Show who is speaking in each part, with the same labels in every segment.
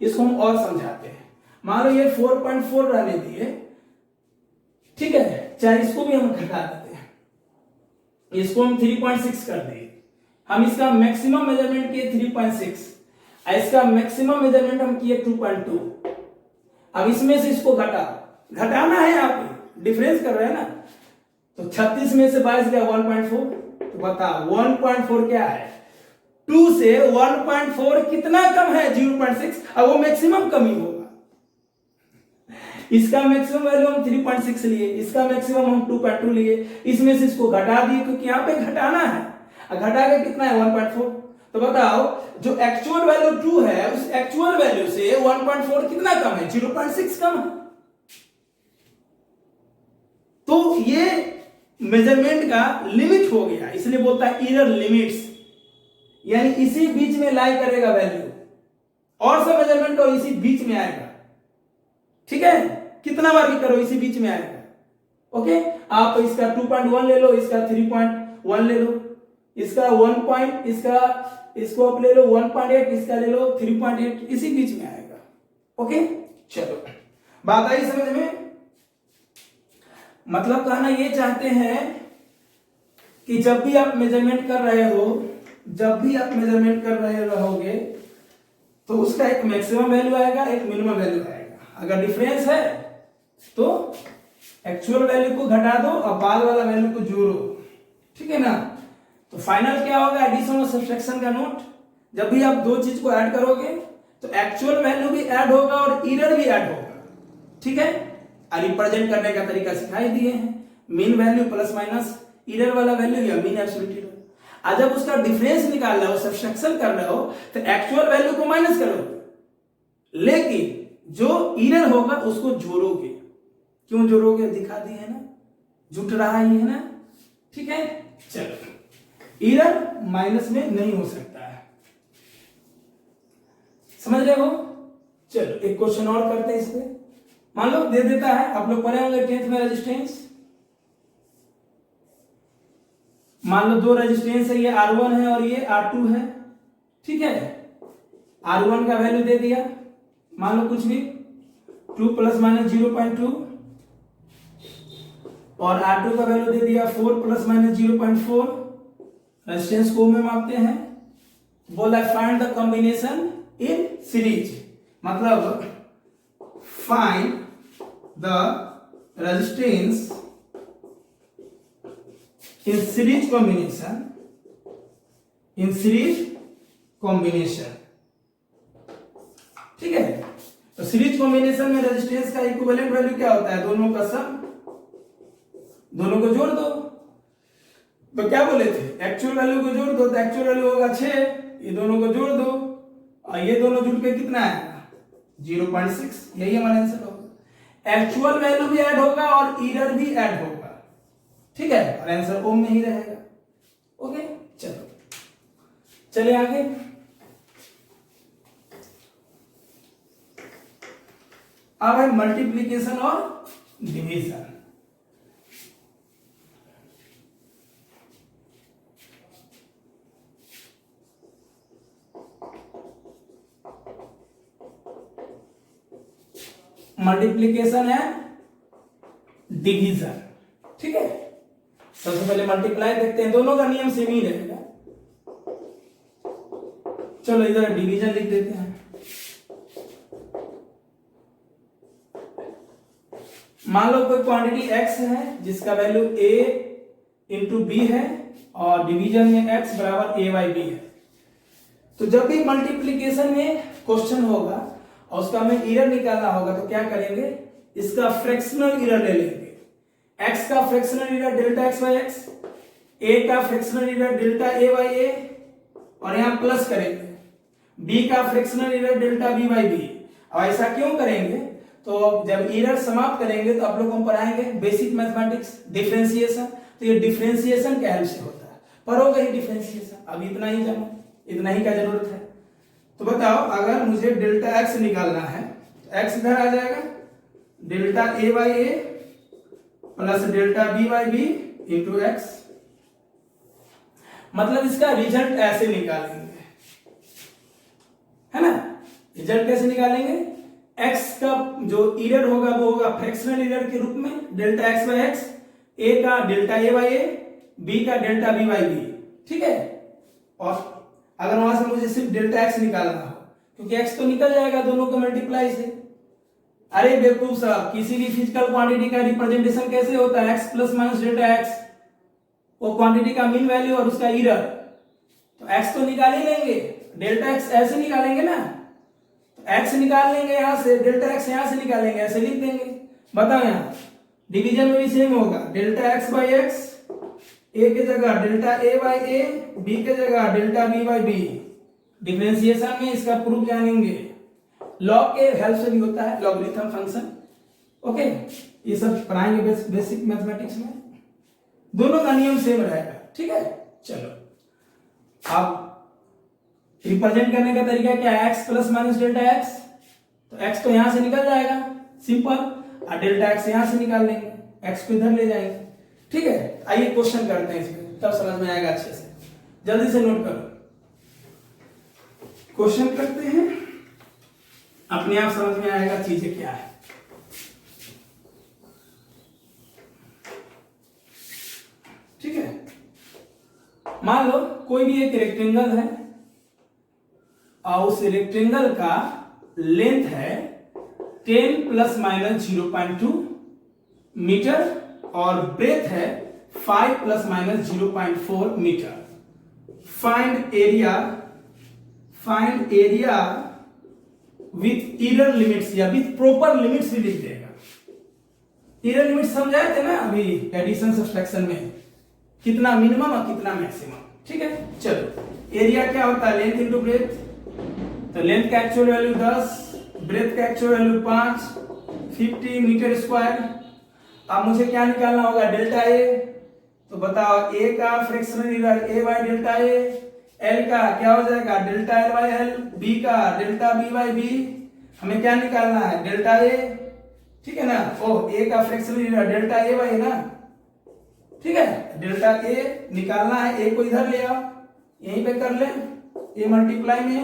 Speaker 1: इसको हम और समझाते हैं। मान लो ये 4.4 रहने दिए, ठीक है, चाहे इसको भी हम घटा देते हैं, इसको हम 3.6 कर दिए, हम इसका मैक्सिमम मेजरमेंट किए 3.6, इसका मैक्सिमम मेजरमेंट हम किए 2.2। अब इसमें से इसको घटाना है, आप डिफरेंस कर रहे हैं ना, तो 36 में से 22 गया 1.4, तो बताओ 1.4 क्या है, 2 से 1.4 कितना कम है, 0.6। अब वो मैक्सिमम कमी होगा, इसका मैक्सिमम वैल्यू हम 3.6 लिए, इसका मैक्सिमम हम 2.2 लिए, इसमें से इसको घटा दिए क्योंकि यहाँ पे घटाना है, घटा के कितना है 1.4। तो बताओ जो एक्चुअल वैल्यू 2 है उस एक्चुअल वैल्यू से 1.4 कितना कम है, 0.6 कम है। तो ये मेजरमेंट का लिमिट हो गया, इसलिए बोलता है एरर लिमिट्स, यानी इसी बीच में लाई करेगा वैल्यू, और सब मेजरमेंट करो इसी बीच में आएगा, ठीक है, कितना बार भी करो इसी बीच में आएगा। ओके, आप इसका 2.1 ले लो, इसका 3.1 ले लो, इसका 1 पॉइंट, इसको आप ले लो 1.8, इसका ले लो 3.8, इसी बीच में आएगा। ओके, चलो बात आई समझ में। मतलब कहना ये चाहते हैं कि जब भी आप मेजरमेंट कर रहे हो, जब भी आप मेजरमेंट कर रहे रहोगे तो उसका एक मैक्सिमम वैल्यू आएगा, एक मिनिमम वैल्यू आएगा। अगर डिफरेंस है तो एक्चुअल वैल्यू को घटा दो और बाद वाला वैल्यू को जोड़ो, ठीक है ना। तो फाइनल क्या होगा, एडिशन और सब्ट्रैक्शन का नोट, जब भी आप दो चीज को ऐड करोगे तो एक्चुअल वैल्यू भी ऐड होगा और एरर भी ऐड होगा, ठीक है। रिप्रेजेंट करने का तरीका सिखाई दिए हैं, mean value plus minus error वाला वैल्यू या मीन एब्सोल्यूट एरर। आज जब उसका डिफरेंस निकाल रहे हो, सब्ट्रैक्शन कर रहे हो, तो एक्चुअल वैल्यू को माइनस करोगे, लेकिन जो एरर होगा उसको जोड़ोगे। क्यों जोड़ोगे, दिखा दिए है ना, जुट रहा ही है ना, ठीक है। चलो, एरर माइनस में नहीं हो सकता है, समझ रहे हो। चलो एक क्वेश्चन और करते हैं इस पे। मान लो दे देता है, आप लोग पढ़े होंगे 10th में रेजिस्टेंस। मान लो दो रेजिस्टेंस है, ये R1 है और ये R2 है, ठीक है। R1 का वैल्यू दे दिया, मान लो कुछ भी 2 प्लस माइनस 0.2, और R2 का वैल्यू दे दिया 4 प्लस माइनस 0.4। रेजिस्टेंस को में मापते हैं, बोला find the combination in series, मतलब find the resistance in series combination, in series combination, ठीक है। तो सीरीज कॉम्बिनेशन में रेजिस्टेंस का इक्विवेलेंट वैल्यू क्या होता है, दोनों का सम, दोनों को जोड़ दो। तो क्या बोले थे, एक्चुअल वैल्यू को जोड़ दो, तो एक्चुअल वैल्यू होगा 6, ये दोनों को जोड़ दो और ये दोनों जुड़ के कितना आएगा 0.6, यही हमारा आंसर होगा। एक्चुअल वैल्यू भी ऐड होगा और एरर भी ऐड होगा, ठीक है, और आंसर ओम में ही रहेगा। ओके, चलो चले आगे। अब है मल्टीप्लीकेशन और डिवीजन। मल्टीप्लीकेशन है डिवीजन, ठीक है। सबसे पहले मल्टीप्लाई देखते हैं, दोनों का नियम सेम ही रहेगा। चलो इधर डिवीजन लिख देते हैं। मान लो कोई क्वांटिटी x है जिसका वैल्यू a इंटू बी है और डिवीजन में x बराबर a बाई बी है। तो जब भी मल्टीप्लीकेशन में क्वेश्चन होगा और उसका हमें एरर निकालना होगा तो क्या करेंगे, इसका फ्रैक्शनल एरर ले लेंगे। x का fractional error delta x by x, a का fractional error delta a by a, और यहां प्लस करेंगे b का fractional error delta b by b. और ऐसा क्यों करेंगे, तो जब एरर समाप्त करेंगे तो आप लोग हम पढ़ाएंगे बेसिक मैथमेटिक्स डिफरेंशिएशन, तो ये डिफरेंशिएशन के हेल्प से होता है, पढ़ोगे ही डिफरेंशिएशन। अब इतना ही जानो, इतना ही का जरूरत है। तो बताओ अगर मुझे डेल्टा x निकालना है तो x इधर आ जाएगा, delta a by A plus delta b by B into X. मतलब इसका रिजल्ट ऐसे निकालेंगे, है ना, रिजल्ट कैसे निकालेंगे? x का जो एरर होगा वो होगा फ्रैक्शनल एरर के रूप में delta x by x, a का delta a by a, b का डेल्टा b बाय b, ठीक है। और अगर वहां से मुझे सिर्फ डेल्टा x निकालना हो, क्योंकि x तो निकल जाएगा दोनों को मल्टीप्लाई से। अरे बेवकूफ साहब, किसी भी फिजिकल क्वांटिटी का रिप्रेजेंटेशन कैसे होता है? x plus minus delta x, वो क्वांटिटी का मीन वैल्यू और उसका एरर, तो x तो निकाल ही लेंगे, डेल्टा x ऐसे निकालेंगे ना, तो x निकाल लेंगे यहां से, डेल्टा x यहां से निकालेंगे, ऐसे लिख देंगे। बताओ यहाँ डिवीजन में भी सेम होगा, delta x by x, a के जगह delta a by a, b के जगह delta b by b। Differentiation में इसका प्रूफ जानेंगे, लॉग के हेल्प से भी होता है, लॉगरिथम फंक्शन। ओके, ये सब पढ़ाएंगे बेसिक मैथमेटिक्स में, दोनों का नियम सेम रहेगा, ठीक है। चलो अब रिप्रेजेंट करने का तरीका क्या है? x plus minus delta x, तो x तो यहां से निकल जाएगा सिंपल, और डेल्टा x यहां से निकाल लेंगे, x को इधर ले जाएंगे, ठीक है। आइए क्वेश्चन करते हैं इसमें, तब समझ में आएगा अच्छे से, जल्दी से नोट करो। क्वेश्चन करते हैं, अपने आप समझ में आएगा चीजें क्या है। ठीक है, मान लो कोई भी एक रेक्टेंगल है और उस रेक्टेंगल का लेंथ है 10 प्लस माइनस 0.2 मीटर और ब्रेथ है 5 plus minus 0.4 metre. Find area with error limits या विथ प्रॉपर लिमिट्स भी लिख देगा। एरर लिमिट्स समझाए थे ना अभी एडिशन सब्सट्रैक्शन में, कितना मिनिमम और कितना मैक्सिमम, ठीक है। चलो एरिया क्या होता है? लेंथ इनटू ब्रेथ, तो लेंथ का एक्चुअल वैल्यू 10, ब्रेथ का एक्चुअल वैल्यू 5, 50 मीटर स्क्वायर। अब मुझे क्या निकालना होगा? डेल्टा ए, तो बताओ a का fractional error a by delta a, l का क्या हो जाएगा? Delta l by l, b का डेल्टा b बाय b। हमें क्या निकालना है? डेल्टा a, ठीक है ना। ओ a का fractional error delta a by ना, ठीक है। डेल्टा a निकालना है, a को इधर ले आओ, यहीं पे कर ले, a मल्टीप्लाई में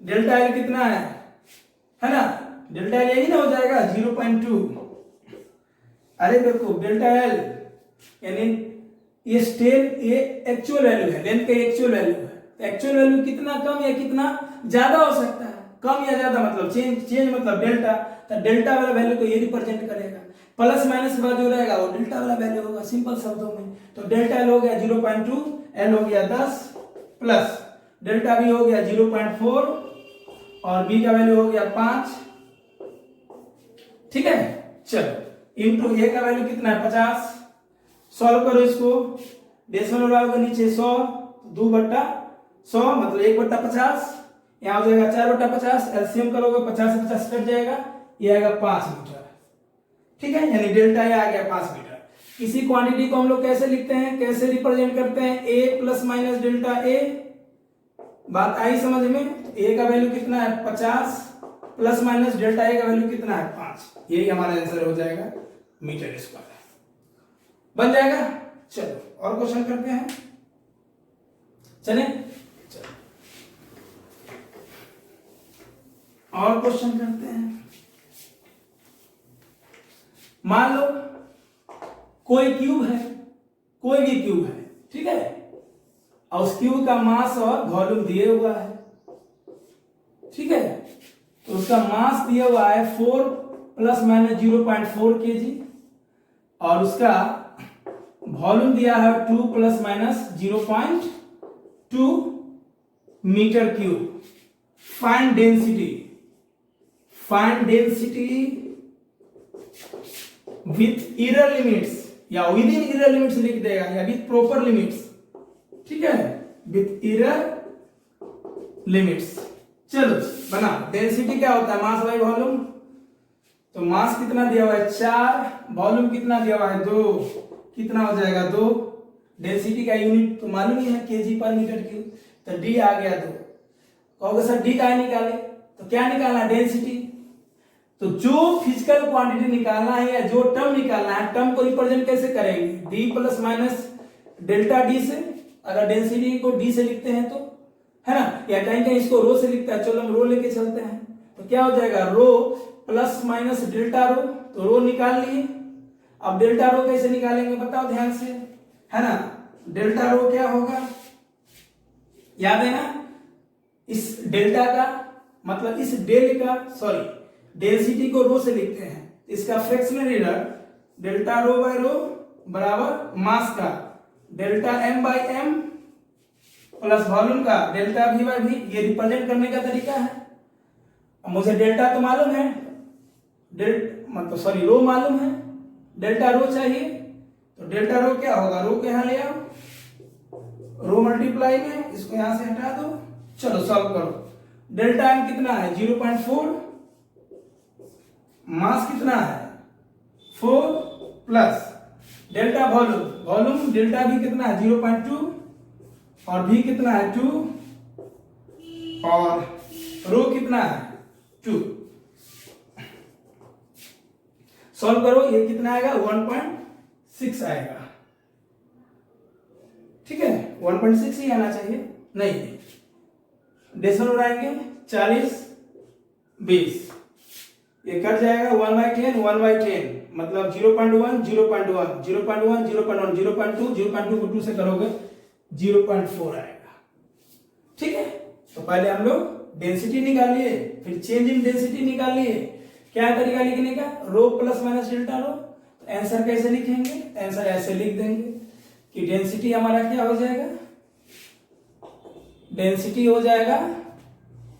Speaker 1: डेल्टा l कितना है ना, डेल्टा l यही ना हो जाएगा 0.2। अरे देखो डेल्टा l यानी ये स्टेन, ये एक्चुअल वैल्यू है, लेंथ का एक्चुअल वैल्यू है, तो एक्चुअल वैल्यू कितना कम या कितना ज्यादा हो सकता है? कम या ज्यादा मतलब चेंज मतलब डेल्टा, तो डेल्टा वाला वैल्यू को ये रिप्रेजेंट करेगा। प्लस माइनस का जो रहेगा वो डेल्टा वाला वैल्यू होगा, सिंपल शब्दों में। तो डेल्टा एल हो गया 0.2, एल हो गया 10, प्लस डेल्टा बी हो गया 0.4 और बी का वैल्यू हो गया 5, ठीक है। चलो इंटू ए का वैल्यू कितना है? 50। सॉल्व करो इसको, डेसिमल डालोगे नीचे 100, 2/100 मतलब 1/50, यहाँ हो जाएगा 4/50। एलसीएम करोगे 50 से 50 कट जाएगा, ये आएगा 5 मीटर, ठीक है। यानी डेल्टा ए आ गया 5 मीटर। किसी क्वांटिटी को हम लोग कैसे लिखते हैं, कैसे रिप्रेजेंट करते हैं? a plus minus delta a। बात आई समझ में? a का वैल्यू कितना है? 50 प्लस माइनस डेल्टा a का वैल्यू कितना है? 5। यही हमारा आंसर हो जाएगा, मीटर स्क्वायर बन जाएगा। चलो और क्वेश्चन करते हैं, चले चलो और क्वेश्चन करते हैं। मान लो कोई क्यूब है, कोई भी क्यूब है, ठीक है, और उस क्यूब का मास और वॉल्यूम दिए हुआ है, ठीक है। तो उसका मास दिया हुआ है 4 प्लस माइनस 0.4 kg और उसका वॉल्यूम दिया है 2 plus minus 0.2 metre cube. Find density with error limits या विद इन एरर लिमिट्स लिख देगा या विथ प्रॉपर लिमिट्स, ठीक है, विथ एरर लिमिट्स। चलो बना, डेंसिटी क्या होता है? Mass by volume. तो मास कितना दिया हुआ है? 4, वॉल्यूम कितना दिया हुआ है? 2, कितना हो जाएगा? 2। डेंसिटी का यूनिट तो मालूम ही है, केजी पर मीटर क्यूब, तो डी आ गया 2। कहोगे सर डी का निकाले, तो क्या निकालना? डेंसिटी। तो जो फिजिकल क्वांटिटी निकालना है या जो टर्म निकालना है, टर्म को रिप्रेजेंट कैसे करेंगे? D plus minus delta D से। अगर डेंसिटी को डी से लिखते हैं तो, है ना, या कहीं कहीं इसको रो से लिखता है, चलो हम रो लेके चलते हैं। तो क्या हो जाएगा, रो प्लस माइनस डेल्टा रो, तो रो निकाल लिए। अब डेल्टा रो कैसे निकालेंगे बताओ ध्यान से, है ना। डेल्टा रो क्या होगा, याद है ना, इस डेल्टा का मतलब इस डेल का सॉरी डेंसिटी को रो से लिखते हैं, इसका fractional error delta rho by rho बराबर मास का delta M by M plus volume का डेल्टा वी बाय वी, ये रिप्रेजेंट करने का तरीका है। अब मुझे डेल्टा तो मालूम है, मतलब सॉरी रो मालूम है, डेल्टा रो चाहिए, तो डेल्टा रो क्या होगा, रो को यहां ले आओ, रो मल्टीप्लाई में इसको यहां से हटा दो, चलो सॉल्व करो। डेल्टा एम कितना है 0.4, मास कितना है 4 plus delta volume, volume delta भी कितना है 0.2 और भी कितना है 2 और रो कितना है 2। सॉल्व करो, ये कितना आएगा 1.6 आएगा, ठीक है 1.6 ही आना चाहिए, नहीं डेसिमल उड़ाएंगे 40 20, ये कट जाएगा 1/10 1/10 मतलब 0.1 0.1 0.1 0.1 0.2 0.2 को 2 से करोगे 0.4 आएगा, ठीक है। तो पहले हम लोग डेंसिटी निकालिए, फिर चेंज इन डेंसिटी निकालिए। क्या तरीका लिखने का, रो प्लस माइनस डेल्टा रो। तो आंसर कैसे लिखेंगे, आंसर ऐसे लिख देंगे कि डेंसिटी हमारा क्या हो जाएगा, डेंसिटी हो जाएगा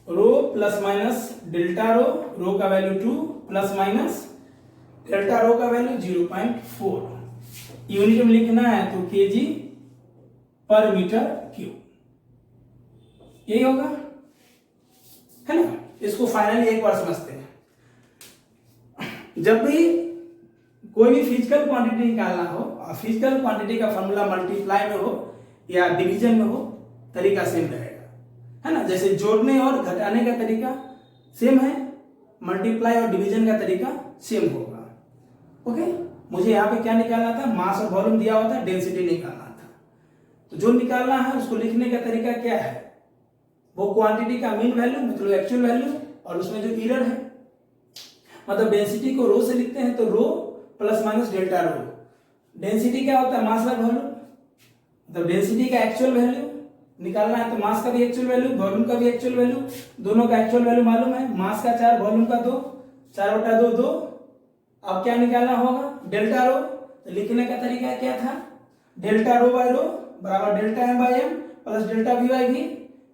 Speaker 1: रो प्लस माइनस डेल्टा रो, रो का वैल्यू 2 प्लस माइनस डेल्टा रो का वैल्यू 0.4। यूनिट में लिखना है तो केजी पर मीटर क्यूब, यही होगा, है ना। इसको फाइनली एक बार समझते हैं। जब भी कोई भी फिजिकल क्वांटिटी निकालना हो, फिजिकल क्वांटिटी का फॉर्मूला मल्टीप्लाई में हो या डिवीजन में हो, तरीका सेम रहेगा, है ना। जैसे जोड़ने और घटाने का तरीका सेम है, मल्टीप्लाई और डिवीजन का तरीका सेम होगा। ओके, मुझे यहाँ पे क्या निकालना था, मास और वॉल्यूम दिया हुआ था, डेंसिटी निकालना था। तो जो निकालना है उसको लिखने का तरीका क्या है, वो क्वांटिटी का मीन वैल्यू मतलब एक्चुअल वैल्यू और उसमें जो एरर है, मतलब डेंसिटी को रो से लिखते हैं तो rho plus minus delta rho. Density क्या होता है, मास बाय वॉल्यूम, मतलब डेंसिटी का एक्चुअल वैल्यू निकालना है तो मास का भी एक्चुअल वैल्यू, वॉल्यूम का भी एक्चुअल वैल्यू, दोनों का एक्चुअल वैल्यू मालूम है, मास का 4 वॉल्यूम का 2, 4/2 2। अब क्या निकालना होगा, डेल्टा रो। तो लिखने का तरीका क्या था, डेल्टा रो बाय रो बराबर delta M by M plus delta V by V.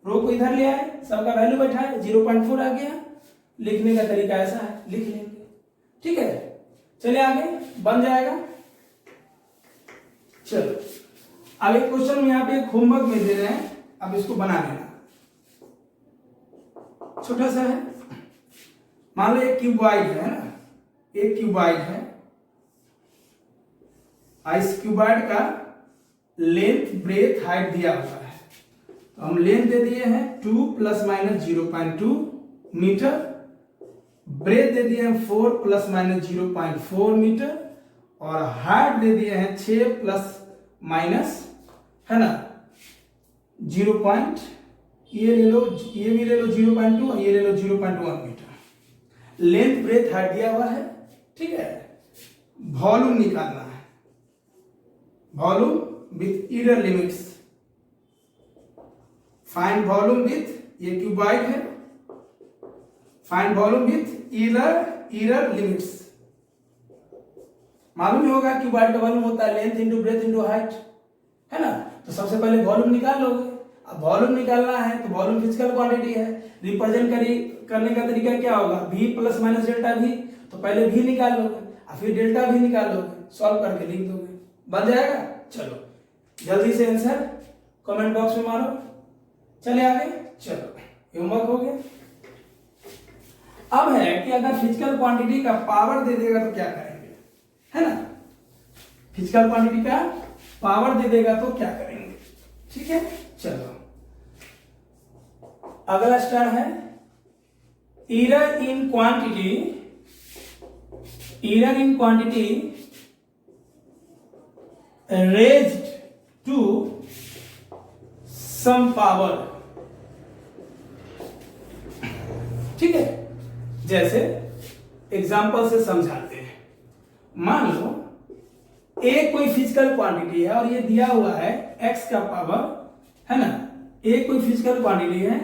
Speaker 1: Rho को इधर ले आए, सबका वैल्यू बैठाए, 0.4 आ गया। लिखने का तरीका ऐसा है, लिख लेंगे, ठीक है। चलिए आगे बन जाएगा। चलो अब एक क्वेश्चन में यहाँ पे एक होमवर्क में दे रहे हैं, अब इसको बना लेना, छोटा सा है। मान लो एक क्यूबॉइड है ना, एक क्यूबॉइड है, इस क्यूबॉइड का लेंथ ब्रेथ हाइट दिया हुआ है। तो हम लेंथ दे दिए हैं 2 प्लस माइनस 0.2 मीटर, ब्रेथ दे दिए हैं 4 प्लस माइनस 0.4 मीटर और हाइट दे दिए हैं 6 प्लस माइनस, है ना 0. ये ले लो, ये भी ले लो 0.2 और ये ले लो 0.1 मीटर। लेंथ ब्रेथ हाइट दिया हुआ है, ठीक है। वॉल्यूम निकालना है, volume with error limits, find volume with, ये क्यूबॉइड है, find volume with error limits. मालूम ही होगा क्यूबॉइड का वॉल्यूम होता है length into breadth into height, है ना। तो सबसे पहले वॉल्यूम निकाल लोगे। अब वॉल्यूम निकालना है तो वॉल्यूम फिजिकल क्वांटिटी है, रिप्रेजेंट करने का तरीका क्या होगा, v plus minus delta v। तो पहले v निकाल लोगे और फिर डेल्टा v निकाल लोगे, सॉल्व करके लिख दोगे, बन जाएगा। चलो जल्दी से आंसर कमेंट बॉक्स में मारो। चले आगे, चलो होमवर्क हो गया। अब है कि अगर फिजिकल क्वांटिटी का पावर दे देगा तो क्या करेंगे, है ना। फिजिकल क्वांटिटी का पावर दे देगा तो क्या करेंगे, ठीक है। चलो अगला स्टार है error in quantity, error in quantity raised to some power, ठीक है। जैसे एग्जांपल से समझाते हैं। मान लो ए कोई फिजिकल क्वांटिटी है और ये दिया हुआ है x का पावर, है ना, ए कोई फिजिकल क्वांटिटी है,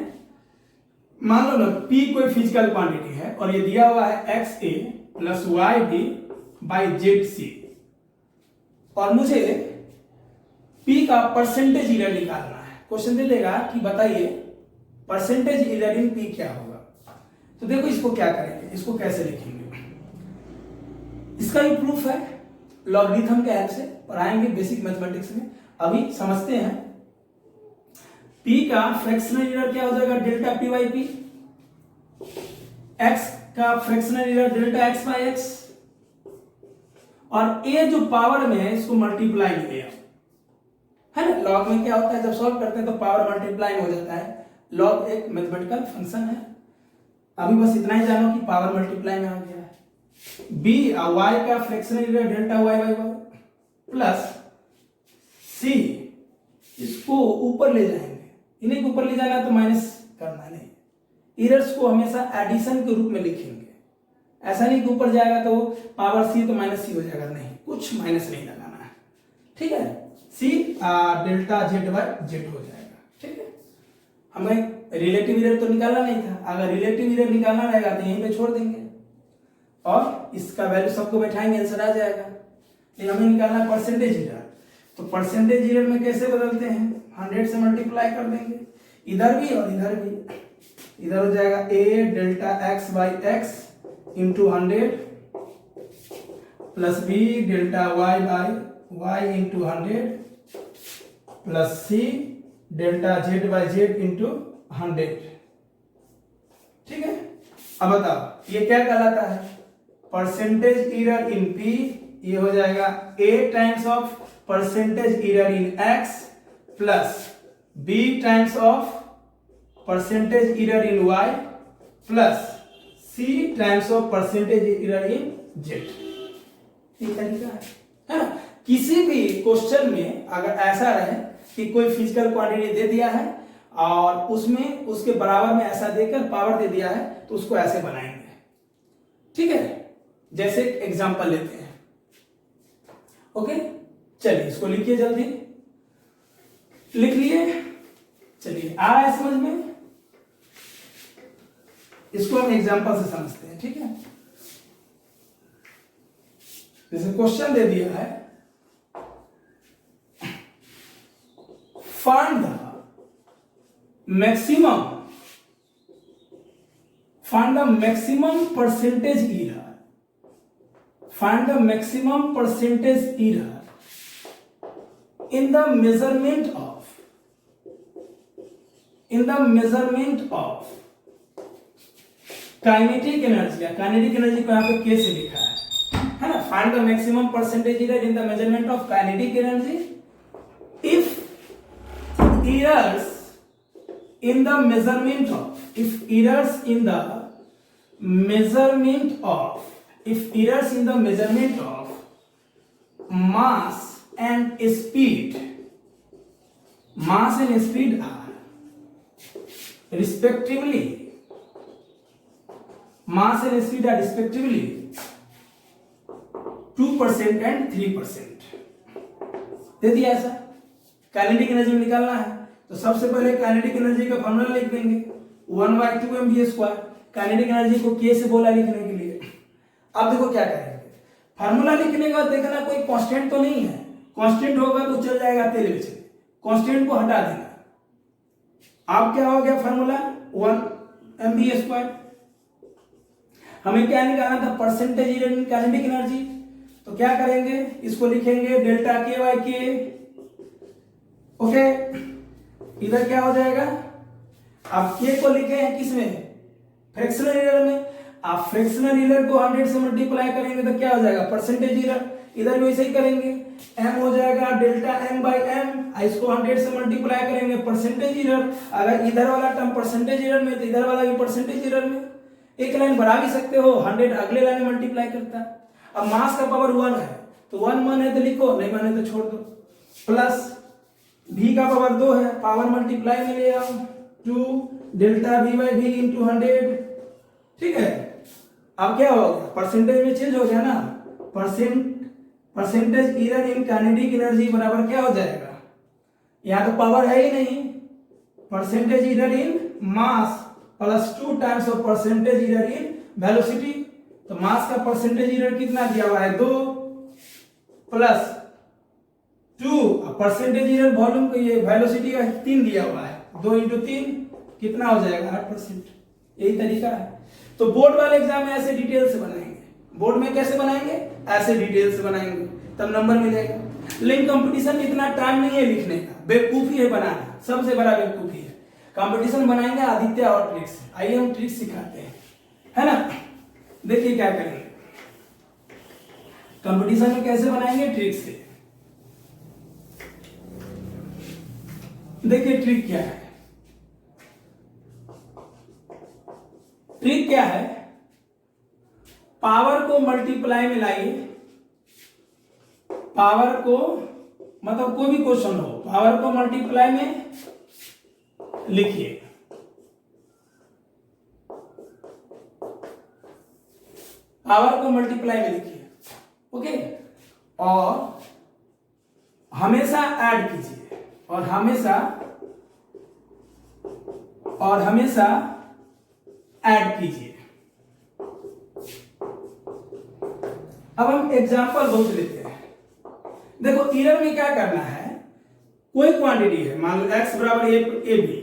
Speaker 1: मान लो ना p कोई फिजिकल क्वांटिटी है और ये दिया हुआ है xa plus Y B by Z C, और मुझे p का परसेंटेज एरर निकालना है। क्वेश्चन दे देगा कि बताइए परसेंटेज एरर इन p क्या होगा। तो देखो इसको क्या करेंगे, इसको कैसे लिखेंगे, इसका ही प्रूफ है लॉगरिथम के हेल्प से, पढ़ाएंगे बेसिक मैथमेटिक्स में। अभी समझते हैं p का फ्रैक्शनल एरर क्या हो जाएगा, delta p by p, x का fractional error delta x by x, और a जो पावर में है इसको मल्टीप्लाई मिलेगा, है ना। लॉग में क्या होता है, जब सॉल्व करते हैं तो पावर मल्टीप्लाई हो जाता है। लॉग एक मैथमेटिकल फंक्शन है। अभी बस इतना ही जानो कि पावर मल्टीप्लाई में आ गया है। b y का fractional error delta y by y plus c, इसको ऊपर ले जाएंगे, इन्हीं को ऊपर ले जाना है तो माइनस करना नहीं। एरर्स को हमेशा एडिशन के रूप में लिखेंगे, ऐसा नहीं कि ऊपर जाएगा तो पावर c तो माइनस c हो जाएगा, नहीं, कुछ माइनस नहीं लगाना है, ठीक है। c delta z by z हो जाएगा, ठीक है। हमें रिलेटिव एरर तो निकालना नहीं था, अगर रिलेटिव एरर निकालना रहेगा तो यहीं पे छोड़ देंगे और इसका वैल्यू सबको बैठाएंगे, आंसर आ जाएगा। लेकिन हमें निकालना है परसेंटेज एरर, तो परसेंटेज एरर में कैसे बदलते हैं, 100 से मल्टीप्लाई कर देंगे, इधर भी और इधर भी। इधर हो जाएगा a delta x by x into 100 plus b delta y by y into 100 plus c delta z by z into 100, ठीक है। अब बताओ ये क्या कहलाता है, परसेंटेज एरर इन p, ये हो जाएगा a times of percentage error in x plus b times of percentage error in y plus c times of percentage error in z। ये तरीका है ना। किसी भी क्वेश्चन में अगर ऐसा रहे कि कोई फिजिकल क्वांटिटी दे दिया है और उसमें उसके बराबर में ऐसा देकर पावर दे दिया है तो उसको ऐसे बनाएंगे, ठीक है। जैसे एग्जांपल लेते हैं, ओके, चलिए इसको लिखिए, जल्दी लिख लिए, चलिए आ रहा है समझ में। इसको हम एग्जांपल से समझते हैं, ठीक है। जैसे क्वेश्चन दे दिया है, find the maximum percentage error, find the maximum percentage error in the measurement of kinetic energy, या काइनेटिक एनर्जी को यहाँ पे के से लिखा है ना। Find the maximum percentage error in the measurement of kinetic energy if errors in the measurement of mass and speed are respectively 2% and 3%। दे दिया ऐसा। काइनेटिक एनर्जी निकालना है तो सबसे पहले काइनेटिक एनर्जी का फॉर्मूला लिख देंगे 1/2 mv²। काइनेटिक एनर्जी को के से बोला लिखने के लिए। अब देखो क्या करेंगे, फार्मूला लिखने के बाद देखना कोई कांस्टेंट तो नहीं है, कांस्टेंट होगा तो चल जाएगा तेल बेचने, कांस्टेंट को हटा देना। अब क्या हो गया फार्मूला 1 mv²। हमें क्या निकालना था, percentage error in kinetic energy. तो क्या करेंगे, इसको लिखेंगे डेल्टा के बाई के, ओके। इधर क्या हो जाएगा, अब के को लिखे हैं किसमें, फ्रैक्शनल एरर में। आप फ्रैक्शनल एरर को 100 से मल्टीप्लाई करेंगे तो क्या हो जाएगा, परसेंटेज एरर। इधर भी वैसे ही करेंगे, m हो जाएगा डेल्टा m बाई m, इसको 100 से मल्टीप्लाई करेंगे परसेंटेज एरर। अगर इधर वाला टर्म परसेंटेज एरर में तो इधर वाला भी परसेंटेज एरर में। एक लाइन बढ़ा भी सकते हो, 100 अगले लाइन में मल्टीप्लाई करता है। अब मास का पावर 1 है तो 1 मन है तो लिखो, नहीं मन है तो छोड़ दो। प्लस v का पावर 2 है, पावर मल्टीप्लाई में ले आओ 2 delta v by v into 100, ठीक है। अब क्या हो गया, परसेंटेज में चेंज हो गया ना, percentage error in kinetic energy बराबर क्या हो जाएगा, यहाँ तो पावर है ही नहीं, percentage error in mass plus 2 times of percentage error in velocity. तो मास का परसेंटेज एरर कितना दिया हुआ है 2 प्लस 2, परसेंटेज एरर वॉल्यूम को ये वेलोसिटी का 3 दिया हुआ है, 2 × 3 कितना हो जाएगा 8%। यही तरीका है। तो बोर्ड वाले एग्जाम में ऐसे डिटेल से बनाएंगे, बोर्ड में कैसे बनाएंगे, ऐसे डिटेल से बनाएंगे तब नंबर मिलेगा। लेकिन कंपटीशन में इतना टाइम नहीं है लिखने का, बेवकूफी है बनाना, सबसे बड़ा बेवकूफी है। कंपटीशन बनाएंगे आदित्य और ट्रिक्स, आइए हम ट्रिक्स सिखाते हैं, है ना। देखिए क्या करेंगे कंपटीशन में, कैसे बनाएंगे ट्रिक्स से। देखिए ट्रिक क्या है, ट्रिक क्या है, पावर को मल्टीप्लाई में लाइए, पावर को मतलब कोई भी क्वेश्चन हो, पावर को मल्टीप्लाई में लिखिए, पावर को मल्टीप्लाई में लिखिए, ओके, और हमेशा ऐड कीजिए, और हमेशा ऐड कीजिए। अब हम एग्जांपल बहुत लेते हैं। देखो एरर में क्या करना है, कोई क्वांटिटी है, मान लो x बराबर ए बी,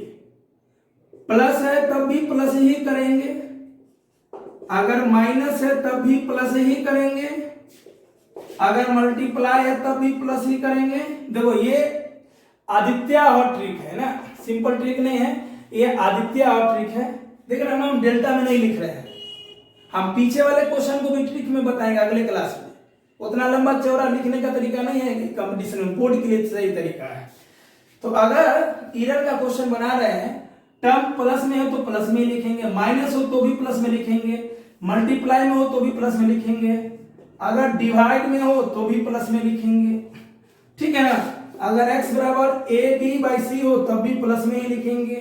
Speaker 1: प्लस है तब भी प्लस ही करेंगे, अगर माइनस है तब भी प्लस ही करेंगे, अगर मल्टीप्लाई है तब भी प्लस ही करेंगे। देखो ये आदित्य और ट्रिक है ना, सिंपल ट्रिक नहीं है, ये आदित्य और ट्रिक है। देख रहे हो हम डेल्टा में नहीं लिख रहे हैं, हम पीछे वाले क्वेश्चन को भी ट्रिक में बताएंगे अगले क्लास में। उतना लंबा चौड़ा लिखने का तरीका नहीं है कि कंपटीशन में, बोर्ड के लिए सही तरीका है। तो अगर एरर का क्वेश्चन बना रहे हैं, टर्म प्लस में हो तो प्लस में लिखेंगे, माइनस हो तो भी प्लस में लिखेंगे, मल्टीप्लाई में हो तो भी प्लस में लिखेंगे, अगर डिवाइड में हो तो भी प्लस में लिखेंगे, ठीक है ना। अगर x बराबर ए बी बाई सी हो तब भी प्लस में ही लिखेंगे,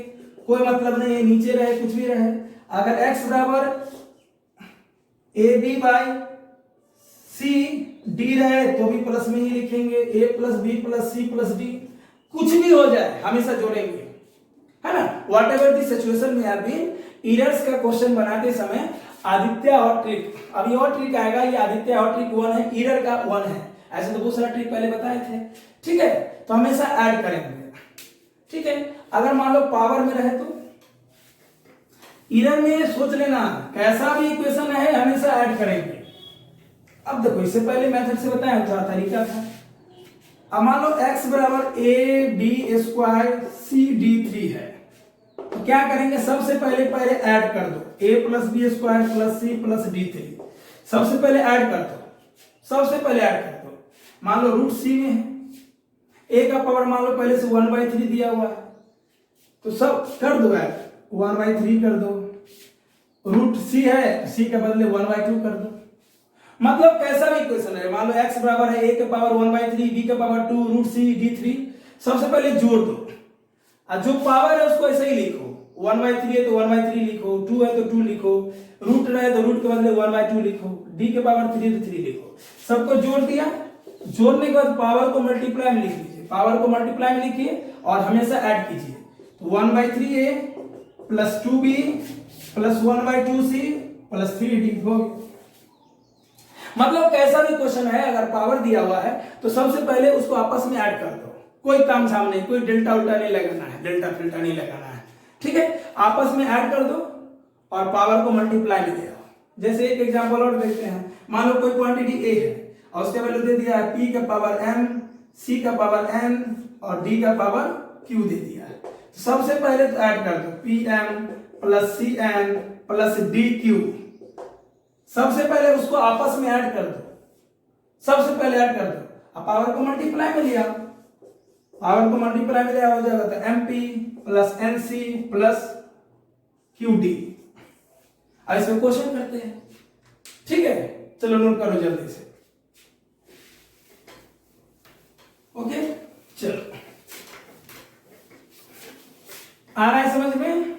Speaker 1: कोई मतलब नहीं है नीचे रहे कुछ भी रहे। अगर x बराबर A B by C D रहे तो भी प्लस में ही लिखेंगे, a plus B plus C plus D, कुछ भी हो जाए हमेशा जोड़ेंगे, है ना। वॉट एवर दी सिचुएशन में आप भी एरर्स का क्वेश्चन बनाते समय आदित्य और ट्रिक, अभी और ट्रिक आएगा, ये आदित्य और ट्रिक 1 है, एरर का 1 है, ऐसे तो बहुत सारा ट्रिक पहले बताए थे, ठीक है। तो हमेशा ऐड करेंगे, ठीक है। अगर मान लो पावर में रहे तो एरर में सोच लेना, कैसा भी इक्वेशन है हमेशा ऐड करेंगे। अब देखो इससे पहले मेथड से बताया था, तरीका था। अब मान लो x बराबर A D square C D 3 है, तो क्या करेंगे, सबसे पहले ऐड कर दो, a plus B square plus C plus D 3, सबसे पहले ऐड कर दो, सबसे पहले ऐड कर दो। मान लो रूट सी में है, a का पावर मान लो पहले से 1/3 दिया हुआ है, तो सब कर दो ऐड, 1/3 कर दो, रूट सी है, सी के बदले 1/2 कर दो। मतलब कैसा भी क्वेश्चन है, मान लो x बराबर है a के पावर 1/3, b के पावर 2, रूट सी डी 3, सबसे पहले जोड़ दो, और जो पावर है उसको ऐसे ही लिखो, 1/3 है तो 1/3 लिखो, 2 है तो 2 लिखो, रूट रहे तो रूट के बदले 1/2 लिखो, d के पावर 3 है तो 3 लिखो, सबको जोड़ दिया। जोड़ने के बाद पावर को मल्टीप्लाई में लिख लीजिए, पावर को मल्टीप्लाई में लिखिए और हमेशा ऐड कीजिए, तो 1/3a plus 2b plus 1/2c plus 3d हो गया। मतलब कैसा भी क्वेश्चन है, अगर पावर दिया हुआ है तो सबसे पहले उसको आपस में ऐड कर दो, कोई काम झाम नहीं, कोई डेल्टा उल्टा नहीं लगाना है, डेल्टा फिल्टा नहीं लगाना है, ठीक है। आपस में ऐड कर दो और पावर को मल्टीप्लाई में ले आओ। जैसे एक एग्जांपल और देखते हैं, मान लो कोई क्वांटिटी a है और उसके वैल्यू दे दिया है p का पावर m, c का पावर n और d का पावर q दे दिया है। तो सबसे पहले तो ऐड कर दो, pm plus cn plus dq, सबसे पहले उसको आपस में ऐड कर दो, सबसे पहले ऐड कर दो, अब पावर को मल्टीप्लाई में लिया, पावर को मल्टीप्लाई में लिया हो जाएगा तो mp plus nc plus qd। अब इसमें क्वेश्चन करते हैं, ठीक है, चलो नोट करो जल्दी से, ओके। चलो आ रहा है समझ में,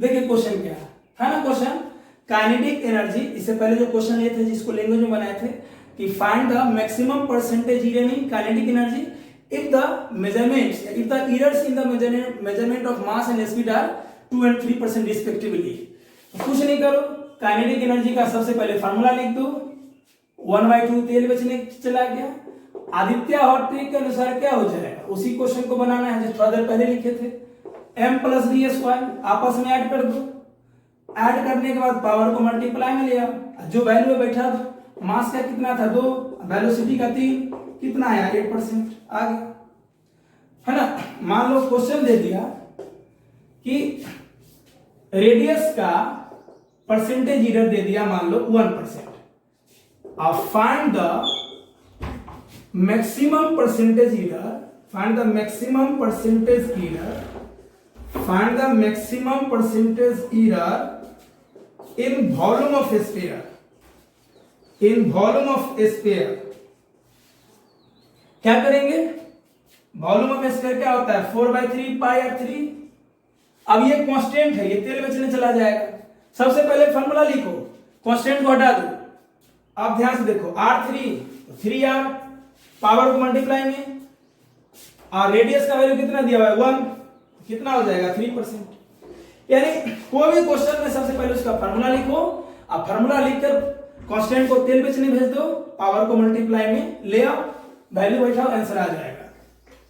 Speaker 1: देखिए क्वेश्चन क्या है ना, क्वेश्चन काइनेटिक एनर्जी, इससे पहले जो क्वेश्चन लिए थे जिसको लैंग्वेज में बनाए थे कि find the maximum percentage error in kinetic energy if the measurements, if the errors in the measurement of mass and speed are 2 and 3% respectively। कुछ नहीं करो, काइनेटिक एनर्जी का सबसे पहले फार्मूला लिख दो, 1/2 तेल बचने चला गया। आदित्य हॉट ट्रिक के अनुसार क्या हो जाएगा, उसी क्वेश्चन को बनाना है जो थोड़ा देर पहले लिखे थे, m + ds² आपस में ऐड कर दो, ऐड करने के बाद पावर को मल्टीप्लाई में ले आओ, जो वैल्यू बैठा दो, मास का कितना था 2, वेलोसिटी का 3, कितना आया 8% आ गया, है ना। मान लो क्वेश्चन दे दिया कि रेडियस का परसेंटेज एरर दे दिया, मान लो 1%। अब find the maximum percentage error, find the maximum percentage error, find the maximum percentage error in volume of sphere, in volume of sphere. क्या करेंगे, वॉल्यूम ऑफ स्फीयर क्या होता है 4/3 πr3। अब ये कांस्टेंट है, ये तेल बचने चला जाएगा। सबसे पहले फॉर्मूला लिखो, कांस्टेंट को हटा दो। अब ध्यान से देखो r3 तो 3r, पावर को मल्टीप्लाई में, और रेडियस का वैल्यू कितना दिया हुआ है 1, कितना हो जाएगा 3%। यानी कोई भी क्वेश्चन में सबसे पहले उसका फॉर्मूला लिखो, अब फॉर्मूला लिखकर कांस्टेंट को तेल बचने भेज दो, पावर को मल्टीप्लाई में ले आओ, वैल्यू बैठाओ, आंसर आ जाएगा।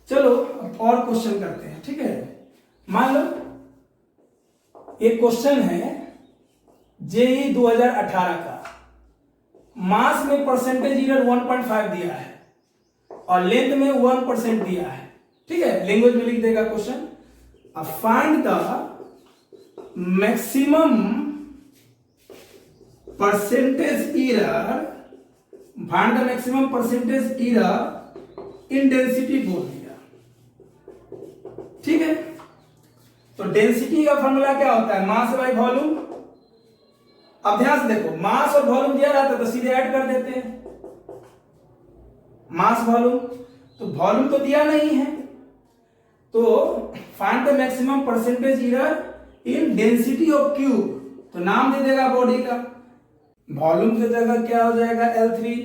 Speaker 1: चलो अब और क्वेश्चन करते हैं, ठीक है। मान लो एक क्वेश्चन है जेई 2018 का, मास में परसेंटेज एरर 1.5 दिया है और लेंथ में 1% दिया है, ठीक है। लैंग्वेज में लिख देगा क्वेश्चन। अब find the maximum percentage error, find the maximum percentage error in density बोल दिया, ठीक है। तो डेंसिटी का फॉर्मूला क्या होता है, मास बाय वॉल्यूम। अब ध्यान से देखो, मास और वॉल्यूम दिया रहता तो सीधे ऐड कर देते हैं, मास वॉल्यूम, तो वॉल्यूम तो दिया नहीं है, तो find the maximum percentage error in density of cube, तो नाम दे देगा बॉडी का, वॉल्यूम की जगह क्या हो जाएगा L3।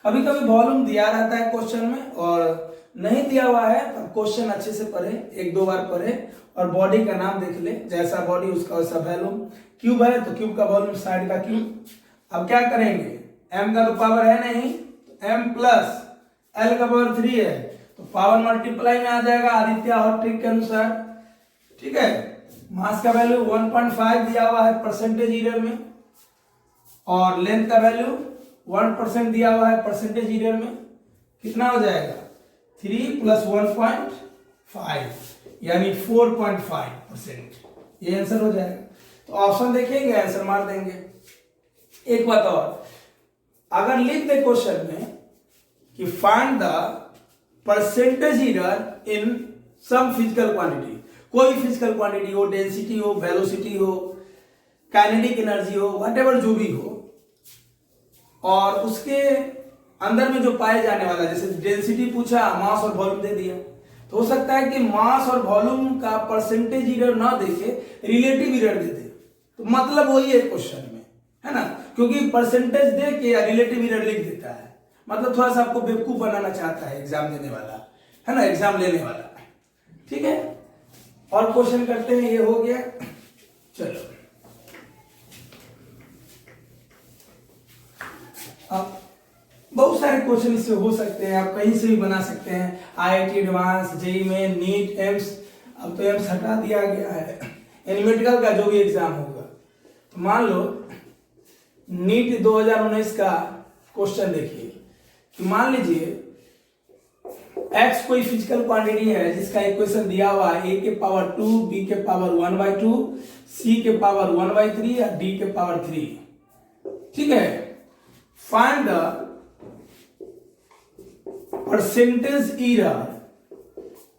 Speaker 1: कभी कभी वॉल्यूम दिया रहता है क्वेश्चन में और नहीं दिया हुआ है, तो क्वेश्चन अच्छे से पढ़े, 1-2 बार पढ़े और बॉडी का नाम देख ले, जैसा बॉडी उसका वैसा वॉल्यूम। क्यूब है तो क्यूब का वॉल्यूम साइड का क्यूब। अब क्या करेंगे, m का तो पावर है नहीं, तो m + l का पावर 3 है, तो पावर मल्टीप्लाई में आ जाएगा आदित्य हॉट ट्रिक के अनुसार, ठीक है। मास का वैल्यू 1.5 दिया हुआ है परसेंटेज एरर में, और लेंथ का वैल्यू 1% दिया हुआ है परसेंटेज एरर में, कितना हो जाएगा 3 + 1.5 यानी 4.5%, ये आंसर हो जाएगा। तो ऑप्शन देखेंगे, आंसर मार देंगे। एक बात और, अगर लिख दे क्वेश्चन में कि find the percentage error in some physical quantity, कोई फिजिकल क्वांटिटी हो, डेंसिटी हो, वेलोसिटी हो, काइनेटिक एनर्जी हो, व्हाटएवर जो भी हो, और उसके अंदर में जो पाए जाने वाला, जैसे डेंसिटी पूछा, मास और वॉल्यूम दे दिया, तो हो सकता है कि मास और वॉल्यूम का परसेंटेज एरर ना देके रिलेटिव एरर दे दे, तो मतलब वही है क्वेश्चन में, है ना, क्योंकि परसेंटेज दे के रिलेटिव एरर लिख देता है, मतलब थोड़ा सा आपको बेवकूफ बनाना चाहता है एग्जाम देने वाला, है ना, एग्जाम लेने वाला, ठीक है। और क्वेश्चन करते हैं, ये हो गया। चलो अब बहुत सारे क्वेश्चन इससे हो सकते हैं, आप कहीं से भी बना सकते हैं, IIT एडवांस, जेईई में, नीट, एम्स, अब तो एम्स हटा दिया गया है, यानी मेडिकल का जो भी एग्जाम होगा। तो मान लो नीट 2019 का क्वेश्चन देखिए कि मान लीजिए x कोई फिजिकल क्वांटिटी है जिसका इक्वेशन दिया हुआ है a के पावर 2, b के पावर 1/2, c के पावर 1/3 या d के पावर 3, ठीक है। Find the percentage error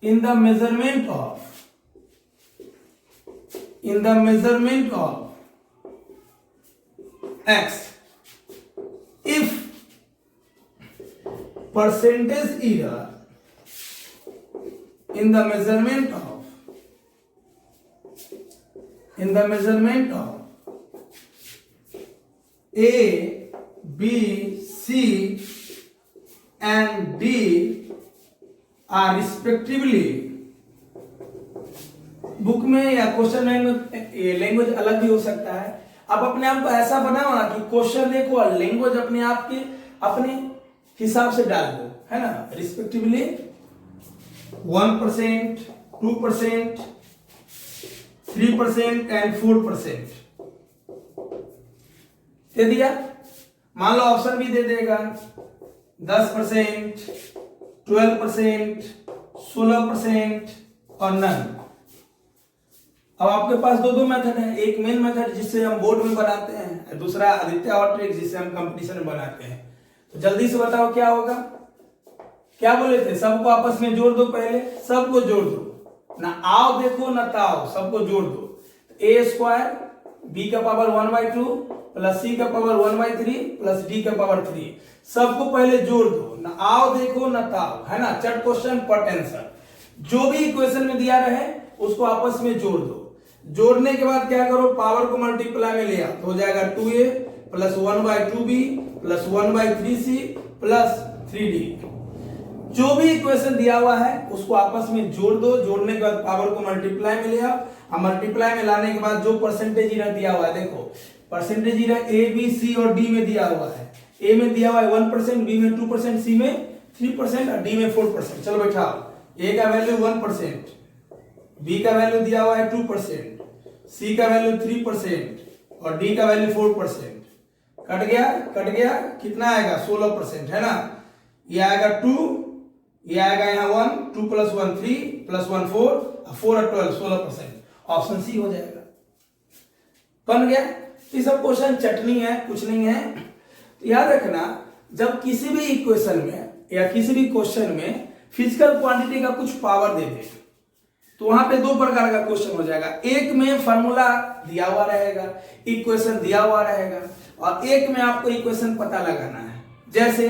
Speaker 1: in the measurement of x if percentage error in the measurement of in the measurement of A, B, C and D are respectively. Book में या question language अलग भी हो सकता है। आप अपने आप को ऐसा बनाओ ना कि क्वेश्चन देखो और लैंग्वेज अपने आप के अपने हिसाब से डाल दो, है ना। रिस्पेक्टिवली 1%, 2%, 3% एंड 4% दे दिया। मान लो ऑप्शन भी दे देगा 10%, 12%, 16% और नन। अब आपके पास दो मेथड है, एक मेन मेथड जिससे हम बोर्ड में बनाते हैं, दूसरा आदित्य और ट्रिक जिससे हम कंपटीशन में बनाते हैं। तो जल्दी से बताओ क्या होगा। क्या बोले थे, सबको आपस में जोड़ दो, पहले सबको जोड़ दो ना, आओ देखो ना ताओ, सबको जोड़ दो। ए स्क्वायर बी का पावर 1/2 प्लस सी का पावर 1/3 प्लस डी का पावर 3, सबको पहले जोड़ दो ना, आओ देखो ना ताओ, है ना। चट क्वेश्चन पट आंसर, जो भी इक्वेशन में दिया रहे उसको आपस में जोड़ दो। जोड़ने के बाद क्या करो, पावर को मल्टीप्लाई में ले आओ तो हो जाएगा 2a plus 1/2b plus 1/3c plus 3d। जो भी इक्वेशन दिया हुआ है उसको आपस में जोड़ दो। जोड़ने के बाद पावर को मल्टीप्लाई में ले आओ, और मल्टीप्लाई में लाने के बाद जो परसेंटेज इधर दिया हुआ है, देखो परसेंटेज इधर ए, बी, सी और डी में दिया हुआ है। ए में दिया हुआ है 1%, बी में 2%, सी में 3% और डी में 4%। चलो बैठाओ, ए का वैल्यू 1%, बी का वैल्यू दिया हुआ है 2%, सी का वैल्यू 3% और डी का वैल्यू 4%। कट गया कितना आएगा 16%, है ना। ये आएगा 2, ये आएगा यहाँ 1, 2 + 1 3 + 1 4, 4 और 12 16%। ऑप्शन सी हो जाएगा। बन गया। ये सब क्वेश्चन चटनी है, कुछ नहीं है। तो याद रखना, जब किसी भी इक्वेशन में या किसी भी क्वेश्चन में फिजिकल क्वांटिटी का कुछ पावर दे दे तो वहां पे दो प्रकार का क्वेश्चन हो जाएगा। एक में फॉर्मूला दिया हुआ रहेगा, इक्वेशन दिया हुआ रहेगा, और एक में आपको इक्वेशन पता लगाना है। जैसे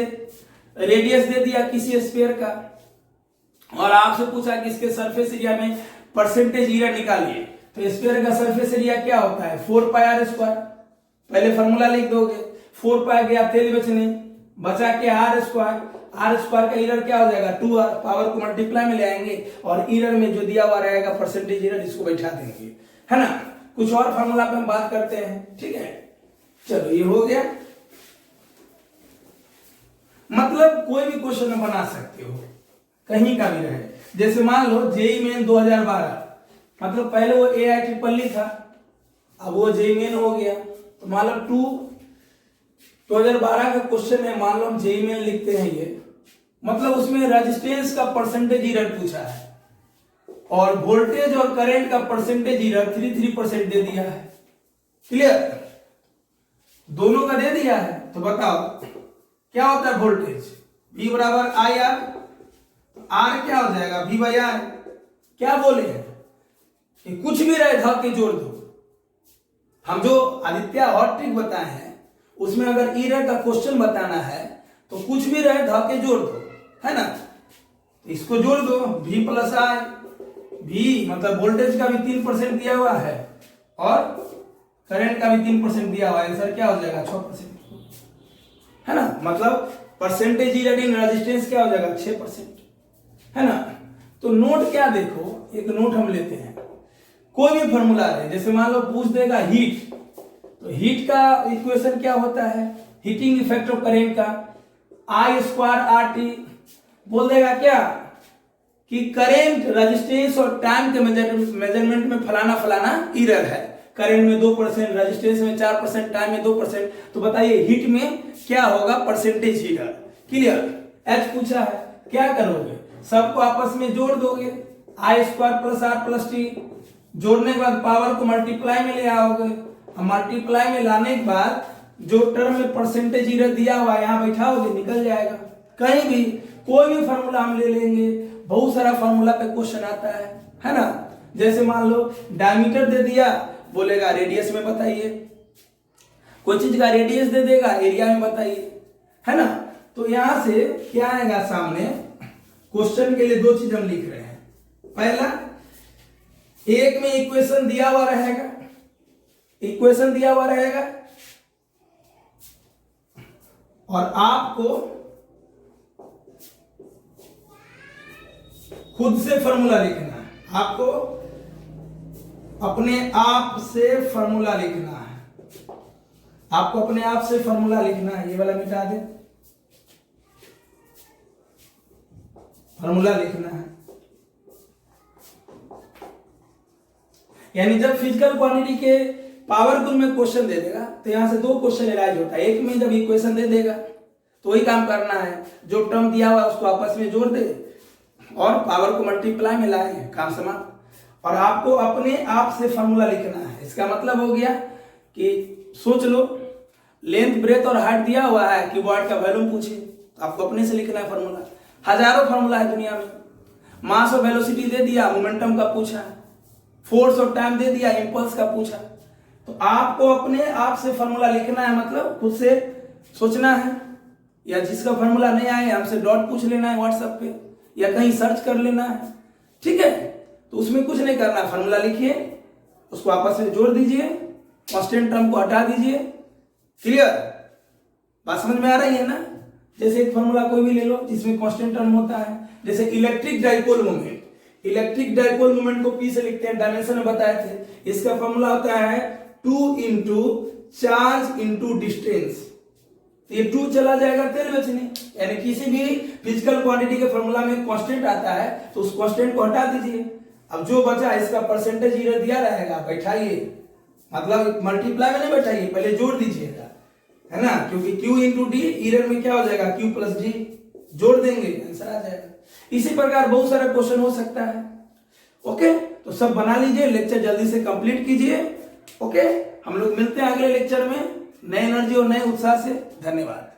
Speaker 1: रेडियस दे दिया किसी स्फीयर का और आपसे पूछा कि इसके सरफेस एरिया में परसेंटेज एरिया निकालिए, तो स्फीयर का सरफेस एरिया क्या होता है 4πr²। पहले फॉर्मूला लिख दोगे, 4π गया तेल बचने, बचा के r² का एरर क्या हो जाएगा 2r। पावर को मल्टीप्लाई में ले आएंगे और एरर में जो दिया हुआ रहेगा परसेंटेज एरर, इसको बैठा देंगे, है ना। कुछ और फॉर्मूला पे हम बात करते हैं, ठीक है। चलो ये हो गया। मतलब कोई भी क्वेश्चन बना सकते हो, कहीं का भी रहे। जैसे मान लो जेईई मेन 2012, मतलब पहले वो AIEEE था, अब वो जेईई मेन हो गया, तो मान लो 2012 का क्वेश्चन है, मान लो हम जेईई मेन लिखते हैं ये, मतलब उसमें रेजिस्टेंस का परसेंटेज एरर पूछा है और वोल्टेज और करंट का परसेंटेज एरर 3% दे दिया है। क्लियर, दोनों का दे दिया है। तो बताओ क्या होता है वोल्टेज, V बराबर IR, R क्या हो जाएगा V/R। क्या बोले हैं कि कुछ भी रहे धक के जोड़ दो। हम जो आदित्य और ट्रिक बताए हैं उसमें अगर एरर का क्वेश्चन बताना है तो कुछ भी रहे धक के जोड़ दो, है ना। इसको जोड़ दो V + I, V मतलब वोल्टेज का भी 3% दिया हुआ है और करंट का भी 3% दिया हुआ है। आंसर क्या हो जाएगा 6%, है ना। मतलब परसेंटेज एरर इन रेजिस्टेंस क्या हो जाएगा 6%, है ना। तो नोट क्या देखो, एक नोट हम लेते हैं, कोई भी फॉर्मूला है। जैसे मान लो पूछ देगा हीट, तो हीट का इक्वेशन क्या होता है, हीटिंग इफेक्ट ऑफ करंट का I² RT। बोल देगा क्या कि करंट रेजिस्टेंस और टाइम के मेजरमेंट में फलाना फलाना एरर है। करंट में 2%, रेजिस्टेंस में 4%, टाइम में 2%। तो बताइए हीट में क्या होगा परसेंटेज एरर। क्लियर। H पूछा है, क्या करोगे, सबको आपस में जोड़ दोगे, I² + R + T। जोड़ने के बाद पावर को मल्टीप्लाई में ले आओगे, मल्टीप्लाई में लाने के बाद जो टर्म में परसेंटेज एरर दिया हुआ है यहाँ बैठाओगे, निकल जाएगा। कहीं भी कोई भी फॉर्मूला हम ले लेंगे, बहुत सारा फॉर्मूला पे क्वेश्चन आता है ना। जैसे मान लो डायमीटर दे दिया, बोलेगा रेडियस में बताइए। कोई चीज का रेडियस दे देगा, एरिया में बताइए, है ना। तो यहां से क्या आएगा सामने, क्वेश्चन के लिए दो चीज हम लिख रहे हैं। पहला, एक में इक्वेशन दिया हुआ रहेगा इक्वेशन दिया हुआ रहेगा और आपको खुद से फॉर्मूला लिखना है, आपको अपने आप से फॉर्मूला लिखना है, आपको अपने आप से फॉर्मूला लिखना है। ये वाला मिटा दे, फॉर्मूला लिखना है। यानी जब फिजिकल क्वांटिटी के पावर गुण में क्वेश्चन दे देगा तो यहां से दो क्वेश्चन एराइज होता है। एक में जब इक्वेशन दे देगा तो वही काम करना है, जो टर्म दिया हुआ है उसको आपस में जोड़ दे और पावर को मल्टीप्लाई में लाए, काम समाप्त। और आपको अपने आप से फॉर्मूला लिखना है। इसका मतलब हो गया कि सोच लो, लेंथ ब्रेथ और हाइट दिया हुआ है, क्यूबॉइड का वॉल्यूम पूछे तो आपको अपने से लिखना है फॉर्मूला। हजारों फॉर्मूला है दुनिया में। मास और वेलोसिटी दे दिया, मोमेंटम का पूछा, फोर्स और टाइम दे दिया, इंपल्स का पूछा। तो आपको अपने आप से फॉर्मूला लिखना है, मतलब खुद से सोचना है, या जिसका फॉर्मूला नहीं आए हमसे डॉट पूछ लेना है व्हाट्सएप पे, या कहीं सर्च कर लेना है, ठीक है। तो उसमें कुछ नहीं करना है, फॉर्मूला लिखिए, उसको आपस में जोड़ दीजिए, कांस्टेंट टर्म को हटा दीजिए। क्लियर? बात समझ में आ रही है ना? जैसे एक फॉर्मूला कोई भी ले लो जिसमें कांस्टेंट टर्म होता है, जैसे electric dipole moment. Electric dipole moment को पी से लिखते हैं, डायमेंशन में बताए थे। इसका फॉर्मूला होता है 2 इंटू चार्ज इंटू डिस्टेंस। ये 2 चला जाएगा तेल बचने, यानी किसी भी फिजिकल क्वांटिटी के फॉर्मूला में कांस्टेंट आता है तो उस कांस्टेंट को हटा दीजिए। अब जो बचा इसका परसेंटेज इधर दिया रहेगा, बैठाइए, मतलब मल्टीप्लाई में नहीं बैठाइए, पहले जोड़ दीजिएगा, है ना, क्योंकि Q इंटू डी इधर में क्या हो जाएगा, Q प्लस डी, जोड़ देंगे आंसर आ जाएगा। इसी प्रकार बहुत सारा क्वेश्चन हो सकता है। ओके, तो सब बना लीजिए, लेक्चर जल्दी से कंप्लीट कीजिए। ओके, हम लोग मिलते हैं अगले लेक्चर में नए एनर्जी और नए उत्साह से। धन्यवाद।